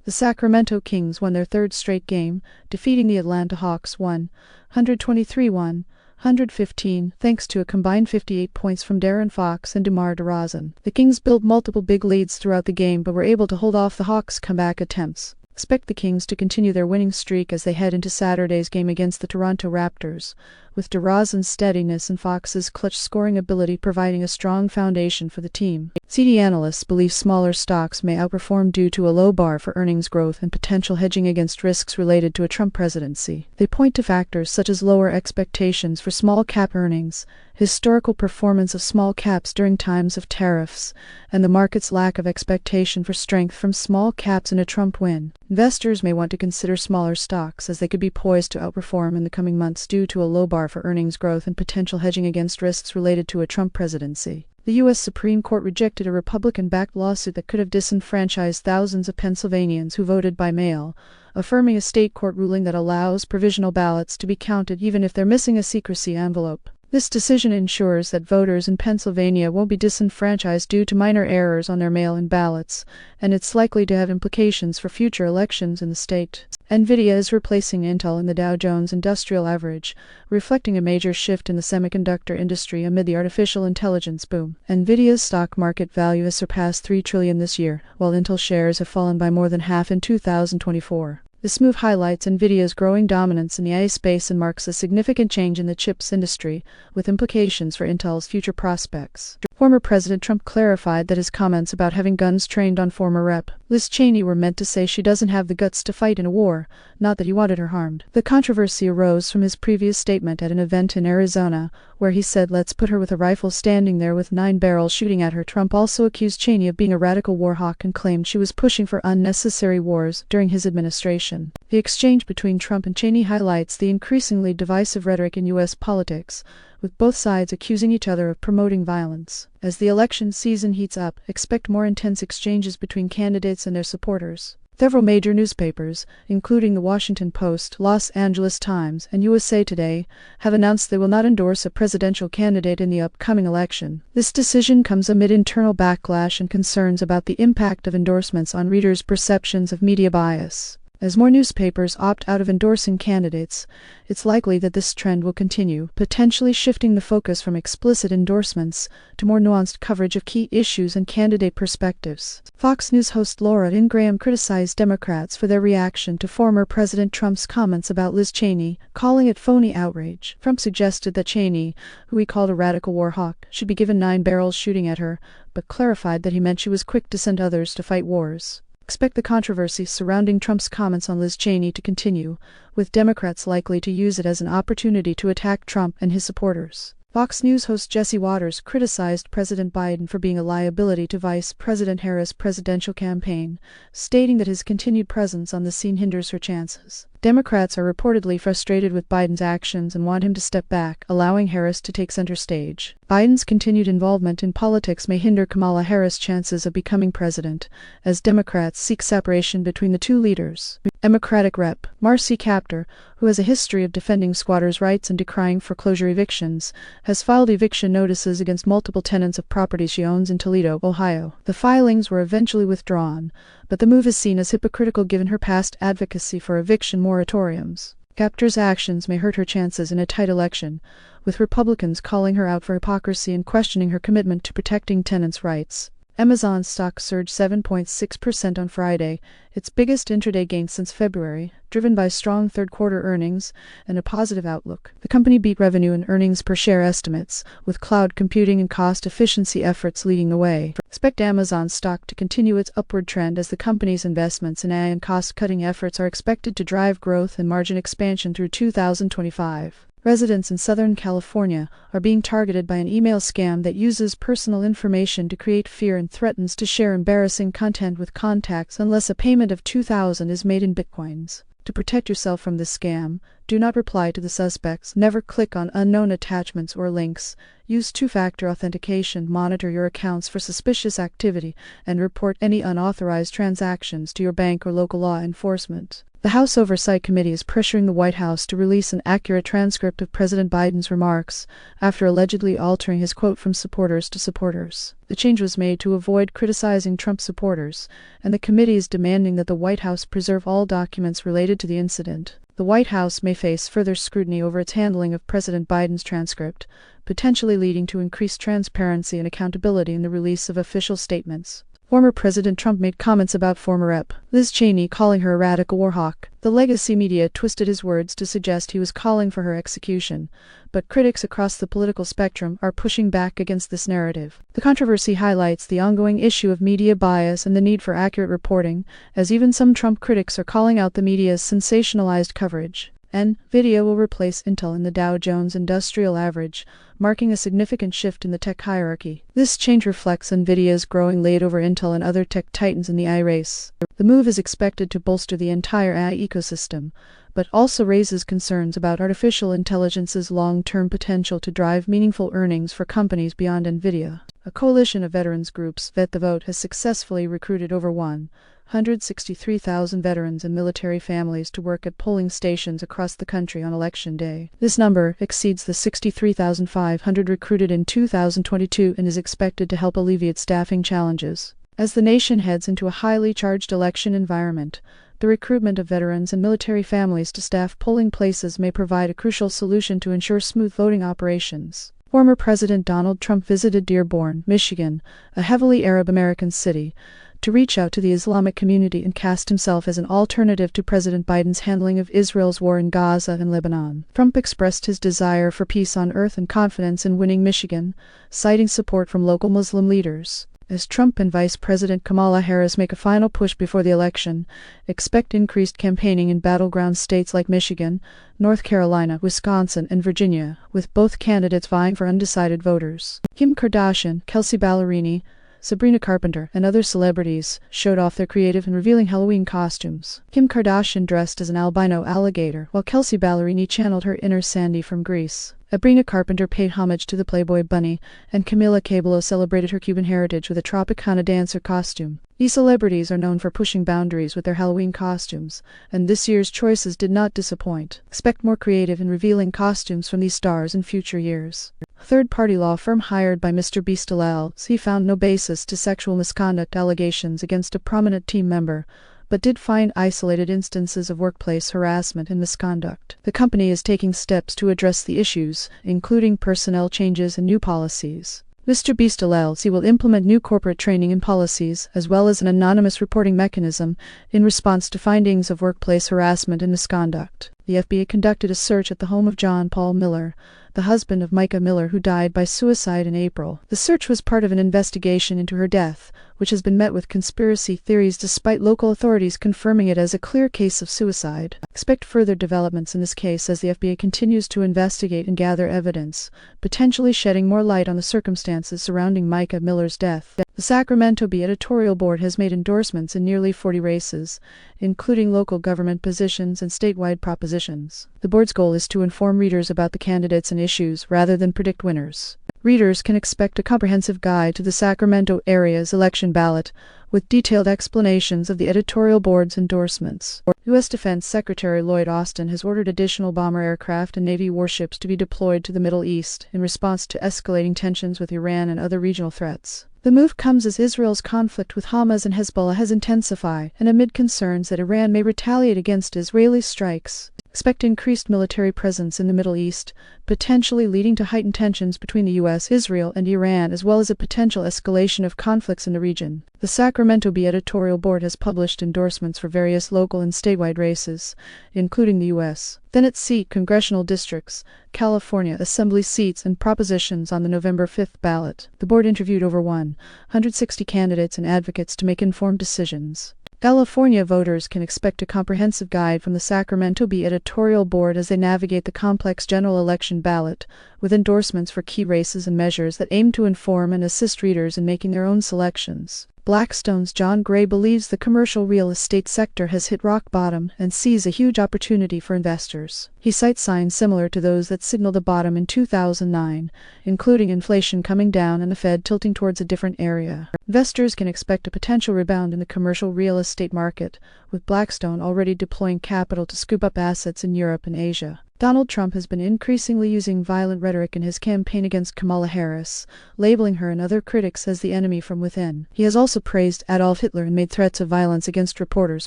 The Sacramento Kings won their third straight game, defeating the Atlanta Hawks 123-115 thanks to a combined 58 points from De'Aaron Fox and DeMar DeRozan. The Kings built multiple big leads throughout the game but were able to hold off the Hawks' comeback attempts. Expect the Kings to continue their winning streak as they head into Saturday's game against the Toronto Raptors, with DeRozan's steadiness and Fox's clutch scoring ability providing a strong foundation for the team. CD analysts believe smaller stocks may outperform due to a low bar for earnings growth and potential hedging against risks related to a Trump presidency. They point to factors such as lower expectations for small cap earnings, historical performance of small caps during times of tariffs, and the market's lack of expectation for strength from small caps in a Trump win. Investors may want to consider smaller stocks as they could be poised to outperform in the coming months due to a low bar for earnings growth and potential hedging against risks related to a Trump presidency. The U.S. Supreme Court rejected a Republican-backed lawsuit that could have disenfranchised thousands of Pennsylvanians who voted by mail, affirming a state court ruling that allows provisional ballots to be counted even if they're missing a secrecy envelope. This decision ensures that voters in Pennsylvania won't be disenfranchised due to minor errors on their mail-in ballots, and it's likely to have implications for future elections in the state. Nvidia is replacing Intel in the Dow Jones Industrial Average, reflecting a major shift in the semiconductor industry amid the artificial intelligence boom. Nvidia's stock market value has surpassed $3 trillion this year, while Intel shares have fallen by more than half in 2024. This move highlights Nvidia's growing dominance in the AI space and marks a significant change in the chips industry, with implications for Intel's future prospects. Former President Trump clarified that his comments about having guns trained on former Rep. Liz Cheney were meant to say she doesn't have the guts to fight in a war, not that he wanted her harmed. The controversy arose from his previous statement at an event in Arizona, where he said, "Let's put her with a rifle standing there with 9 barrels shooting at her." Trump also accused Cheney of being a radical war hawk and claimed she was pushing for unnecessary wars during his administration. The exchange between Trump and Cheney highlights the increasingly divisive rhetoric in U.S. politics, with both sides accusing each other of promoting violence. As the election season heats up, expect more intense exchanges between candidates and their supporters. Several major newspapers, including the Washington Post, Los Angeles Times, and USA Today, have announced they will not endorse a presidential candidate in the upcoming election. This decision comes amid internal backlash and concerns about the impact of endorsements on readers' perceptions of media bias. As more newspapers opt out of endorsing candidates, it's likely that this trend will continue, potentially shifting the focus from explicit endorsements to more nuanced coverage of key issues and candidate perspectives. Fox News host Laura Ingraham criticized Democrats for their reaction to former President Trump's comments about Liz Cheney, calling it phony outrage. Trump suggested that Cheney, who he called a radical war hawk, should be given 9 barrels shooting at her, but clarified that he meant she was quick to send others to fight wars. Expect the controversy surrounding Trump's comments on Liz Cheney to continue, with Democrats likely to use it as an opportunity to attack Trump and his supporters. Fox News host Jesse Waters criticized President Biden for being a liability to Vice President Harris' presidential campaign, stating that his continued presence on the scene hinders her chances. Democrats are reportedly frustrated with Biden's actions and want him to step back, allowing Harris to take center stage. Biden's continued involvement in politics may hinder Kamala Harris' chances of becoming president, as Democrats seek separation between the two leaders. Democratic Rep. Marcy Kaptur, who has a history of defending squatters' rights and decrying foreclosure evictions, has filed eviction notices against multiple tenants of property she owns in Toledo, Ohio. The filings were eventually withdrawn, but the move is seen as hypocritical given her past advocacy for eviction moratoriums. Kaptur's actions may hurt her chances in a tight election, with Republicans calling her out for hypocrisy and questioning her commitment to protecting tenants' rights. Amazon stock surged 7.6% on Friday, its biggest intraday gain since February, driven by strong third-quarter earnings and a positive outlook. The company beat revenue and earnings per share estimates, with cloud computing and cost efficiency efforts leading the way. Expect Amazon stock to continue its upward trend as the company's investments in AI and cost-cutting efforts are expected to drive growth and margin expansion through 2025. Residents in Southern California are being targeted by an email scam that uses personal information to create fear and threatens to share embarrassing content with contacts unless a payment of $2,000 is made in bitcoins. To protect yourself from this scam, do not reply to the suspects, never click on unknown attachments or links, use two-factor authentication, monitor your accounts for suspicious activity, and report any unauthorized transactions to your bank or local law enforcement. The House Oversight Committee is pressuring the White House to release an accurate transcript of President Biden's remarks after allegedly altering his quote from supporters to supporters. The change was made to avoid criticizing Trump supporters, and the committee is demanding that the White House preserve all documents related to the incident. The White House may face further scrutiny over its handling of President Biden's transcript, potentially leading to increased transparency and accountability in the release of official statements. Former President Trump made comments about former Rep. Liz Cheney, calling her a radical war hawk. The legacy media twisted his words to suggest he was calling for her execution, but critics across the political spectrum are pushing back against this narrative. The controversy highlights the ongoing issue of media bias and the need for accurate reporting, as even some Trump critics are calling out the media's sensationalized coverage. NVIDIA will replace Intel in the Dow Jones Industrial Average, marking a significant shift in the tech hierarchy. This change reflects NVIDIA's growing lead over Intel and other tech titans in the AI race. The move is expected to bolster the entire AI ecosystem, but also raises concerns about artificial intelligence's long-term potential to drive meaningful earnings for companies beyond NVIDIA. A coalition of veterans groups, Vet the Vote, has successfully recruited over 163,000 veterans and military families to work at polling stations across the country on Election Day. This number exceeds the 63,500 recruited in 2022 and is expected to help alleviate staffing challenges. As the nation heads into a highly charged election environment, the recruitment of veterans and military families to staff polling places may provide a crucial solution to ensure smooth voting operations. Former President Donald Trump visited Dearborn, Michigan, a heavily Arab-American city, to reach out to the Islamic community and cast himself as an alternative to President Biden's handling of Israel's war in Gaza and Lebanon. Trump expressed his desire for peace on earth and confidence in winning Michigan, citing support from local Muslim leaders. As Trump and Vice President Kamala Harris make a final push before the election, expect increased campaigning in battleground states like Michigan, North Carolina, Wisconsin, and Virginia, with both candidates vying for undecided voters. Kim Kardashian, Kelsey Ballerini, Sabrina Carpenter, and other celebrities showed off their creative and revealing Halloween costumes. Kim Kardashian dressed as an albino alligator, while Kelsey Ballerini channeled her inner Sandy from Greece. Sabrina Carpenter paid homage to the Playboy bunny, and Camila Cabello celebrated her Cuban heritage with a Tropicana dancer costume. These celebrities are known for pushing boundaries with their Halloween costumes, and this year's choices did not disappoint. Expect more creative and revealing costumes from these stars in future years. A third-party law firm hired by Mr. Beast LLC found no basis to sexual misconduct allegations against a prominent team member, but did find isolated instances of workplace harassment and misconduct. The company is taking steps to address the issues, including personnel changes and new policies. Mr. Beast LLC will implement new corporate training and policies, as well as an anonymous reporting mechanism, in response to findings of workplace harassment and misconduct. The FBI conducted a search at the home of John Paul Miller, the husband of Micah Miller, who died by suicide in April. The search was part of an investigation into her death, which has been met with conspiracy theories despite local authorities confirming it as a clear case of suicide. Expect further developments in this case as the FBI continues to investigate and gather evidence, potentially shedding more light on the circumstances surrounding Micah Miller's death. The Sacramento Bee editorial board has made endorsements in nearly 40 races, including local government positions and statewide propositions. The board's goal is to inform readers about the candidates and issues rather than predict winners. Readers can expect a comprehensive guide to the Sacramento area's election ballot, with detailed explanations of the editorial board's endorsements. U.S. Defense Secretary Lloyd Austin has ordered additional bomber aircraft and Navy warships to be deployed to the Middle East in response to escalating tensions with Iran and other regional threats. The move comes as Israel's conflict with Hamas and Hezbollah has intensified, and amid concerns that Iran may retaliate against Israeli strikes. Expect increased military presence in the Middle East, potentially leading to heightened tensions between the U.S., Israel, and Iran, as well as a potential escalation of conflicts in the region. The Sacramento Bee editorial board has published endorsements for various local and statewide races, including the U.S. Senate seat, congressional districts, California assembly seats, and propositions on the November 5th ballot. The board interviewed over 160 candidates and advocates to make informed decisions. California voters can expect a comprehensive guide from the Sacramento Bee editorial board as they navigate the complex general election ballot, with endorsements for key races and measures that aim to inform and assist readers in making their own selections. Blackstone's John Gray believes the commercial real estate sector has hit rock bottom and sees a huge opportunity for investors. He cites signs similar to those that signaled a bottom in 2009, including inflation coming down and the Fed tilting towards a different area. Investors can expect a potential rebound in the commercial real estate market, with Blackstone already deploying capital to scoop up assets in Europe and Asia. Donald Trump has been increasingly using violent rhetoric in his campaign against Kamala Harris, labeling her and other critics as the enemy from within. He has also praised Adolf Hitler and made threats of violence against reporters,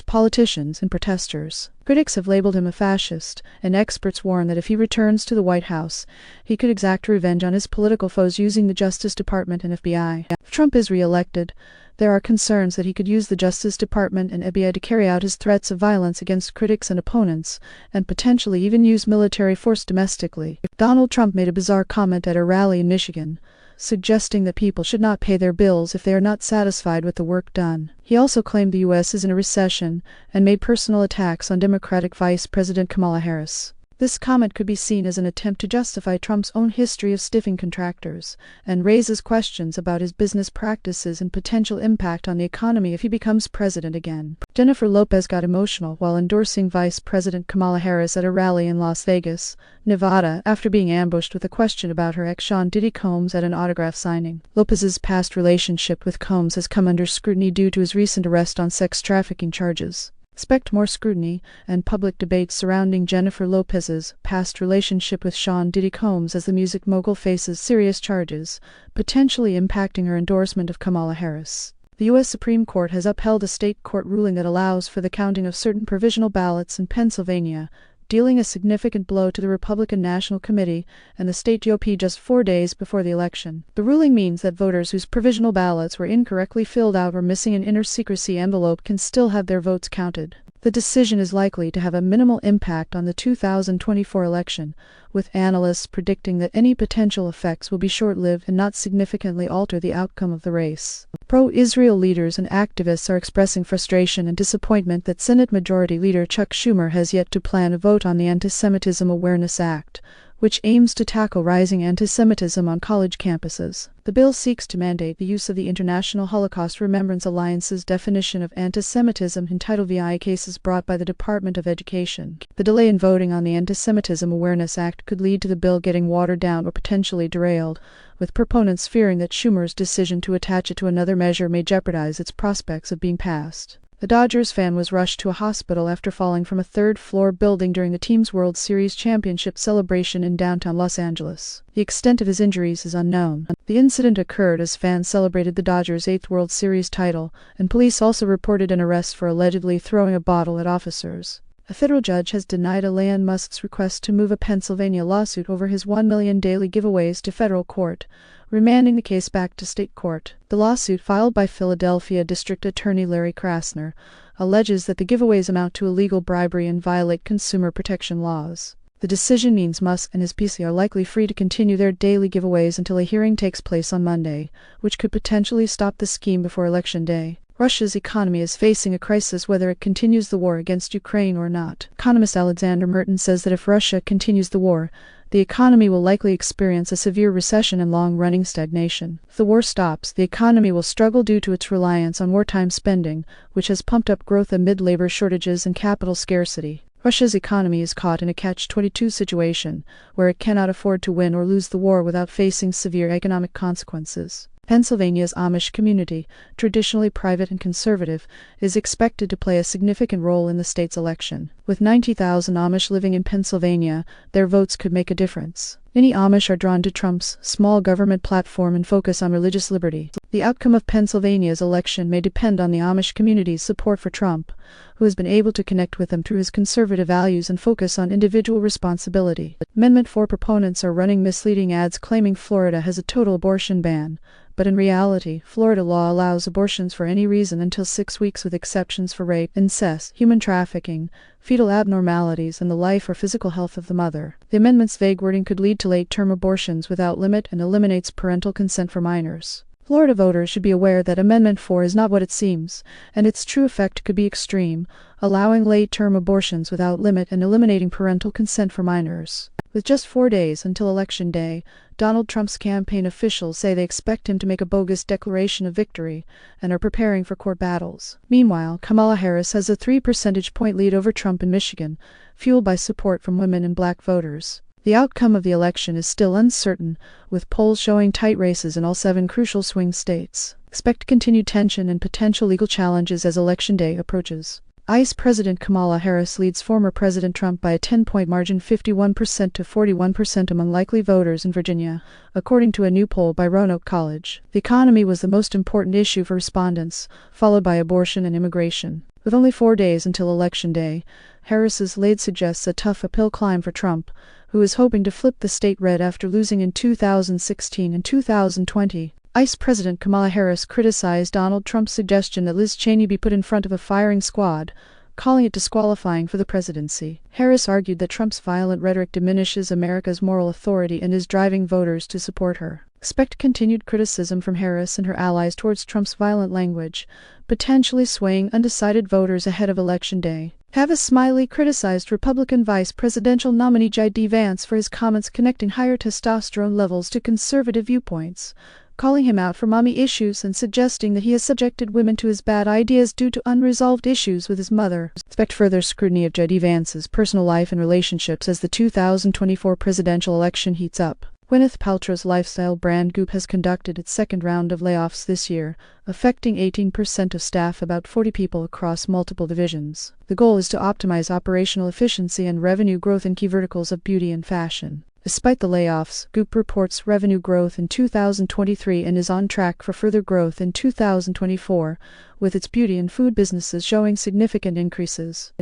politicians, and protesters. Critics have labeled him a fascist, and experts warn that if he returns to the White House, he could exact revenge on his political foes using the Justice Department and FBI. If Trump is re-elected, there are concerns that he could use the Justice Department and FBI to carry out his threats of violence against critics and opponents, and potentially even use military force domestically. Donald Trump made a bizarre comment at a rally in Michigan, suggesting that people should not pay their bills if they are not satisfied with the work done. He also claimed the U.S. is in a recession and made personal attacks on Democratic Vice President Kamala Harris. This comment could be seen as an attempt to justify Trump's own history of stiffing contractors, and raises questions about his business practices and potential impact on the economy if he becomes president again. Jennifer Lopez got emotional while endorsing Vice President Kamala Harris at a rally in Las Vegas, Nevada, after being ambushed with a question about her ex Sean Diddy Combs at an autograph signing. Lopez's past relationship with Combs has come under scrutiny due to his recent arrest on sex trafficking charges. Expect more scrutiny and public debates surrounding Jennifer Lopez's past relationship with Sean Diddy Combs as the music mogul faces serious charges, potentially impacting her endorsement of Kamala Harris. The U.S. Supreme Court has upheld a state court ruling that allows for the counting of certain provisional ballots in Pennsylvania, dealing a significant blow to the Republican National Committee and the state GOP just 4 days before the election. The ruling means that voters whose provisional ballots were incorrectly filled out or missing an inner secrecy envelope can still have their votes counted. The decision is likely to have a minimal impact on the 2024 election, with analysts predicting that any potential effects will be short-lived and not significantly alter the outcome of the race. Pro-Israel leaders and activists are expressing frustration and disappointment that Senate Majority Leader Chuck Schumer has yet to plan a vote on the Anti-Semitism Awareness Act, which aims to tackle rising anti-Semitism on college campuses. The bill seeks to mandate the use of the International Holocaust Remembrance Alliance's definition of anti-Semitism in Title VI cases brought by the Department of Education. The delay in voting on the Anti-Semitism Awareness Act could lead to the bill getting watered down or potentially derailed, with proponents fearing that Schumer's decision to attach it to another measure may jeopardize its prospects of being passed. The Dodgers fan was rushed to a hospital after falling from a third-floor building during the team's World Series championship celebration in downtown Los Angeles. The extent of his injuries is unknown. The incident occurred as fans celebrated the Dodgers' 8th World Series title, and police also reported an arrest for allegedly throwing a bottle at officers. A federal judge has denied Elon Musk's request to move a Pennsylvania lawsuit over his 1 million daily giveaways to federal court, remanding the case back to state court. The lawsuit, filed by Philadelphia District Attorney Larry Krasner, alleges that the giveaways amount to illegal bribery and violate consumer protection laws. The decision means Musk and his PC are likely free to continue their daily giveaways until a hearing takes place on Monday, which could potentially stop the scheme before Election Day. Russia's economy is facing a crisis whether it continues the war against Ukraine or not. Economist Alexander Merton says that if Russia continues the war, the economy will likely experience a severe recession and long-running stagnation. If the war stops, the economy will struggle due to its reliance on wartime spending, which has pumped up growth amid labor shortages and capital scarcity. Russia's economy is caught in a catch-22 situation, where it cannot afford to win or lose the war without facing severe economic consequences. Pennsylvania's Amish community, traditionally private and conservative, is expected to play a significant role in the state's election. With 90,000 Amish living in Pennsylvania, their votes could make a difference. Many Amish are drawn to Trump's small government platform and focus on religious liberty. The outcome of Pennsylvania's election may depend on the Amish community's support for Trump, who has been able to connect with them through his conservative values and focus on individual responsibility. Amendment 4 proponents are running misleading ads claiming Florida has a total abortion ban, but in reality, Florida law allows abortions for any reason until 6 weeks, with exceptions for rape, incest, human trafficking, fetal abnormalities, and the life or physical health of the mother. The amendment's vague wording could lead to late-term abortions without limit and eliminates parental consent for minors. Florida voters should be aware that Amendment 4 is not what it seems, and its true effect could be extreme, allowing late-term abortions without limit and eliminating parental consent for minors. With just 4 days until Election Day, Donald Trump's campaign officials say they expect him to make a bogus declaration of victory and are preparing for court battles. Meanwhile, Kamala Harris has a 3 percentage point lead over Trump in Michigan, fueled by support from women and black voters. The outcome of the election is still uncertain, with polls showing tight races in all 7 crucial swing states. Expect continued tension and potential legal challenges as Election Day approaches. Vice President Kamala Harris leads former President Trump by a 10-point margin, 51% to 41% among likely voters in Virginia, according to a new poll by Roanoke College. The economy was the most important issue for respondents, followed by abortion and immigration. With only 4 days until Election Day, Harris's lead suggests a tough uphill climb for Trump, who is hoping to flip the state red after losing in 2016 and 2020. Vice President Kamala Harris criticized Donald Trump's suggestion that Liz Cheney be put in front of a firing squad, calling it disqualifying for the presidency. Harris argued that Trump's violent rhetoric diminishes America's moral authority and is driving voters to support her. Expect continued criticism from Harris and her allies towards Trump's violent language, potentially swaying undecided voters ahead of Election Day. Tavis Smiley criticized Republican vice presidential nominee J.D. Vance for his comments connecting higher testosterone levels to conservative viewpoints, calling him out for mommy issues and suggesting that he has subjected women to his bad ideas due to unresolved issues with his mother. Expect further scrutiny of J.D. Vance's personal life and relationships as the 2024 presidential election heats up. Gwyneth Paltrow's lifestyle brand Goop has conducted its second round of layoffs this year, affecting 18% of staff, about 40 people across multiple divisions. The goal is to optimize operational efficiency and revenue growth in key verticals of beauty and fashion. Despite the layoffs, Goop reports revenue growth in 2023 and is on track for further growth in 2024, with its beauty and food businesses showing significant increases.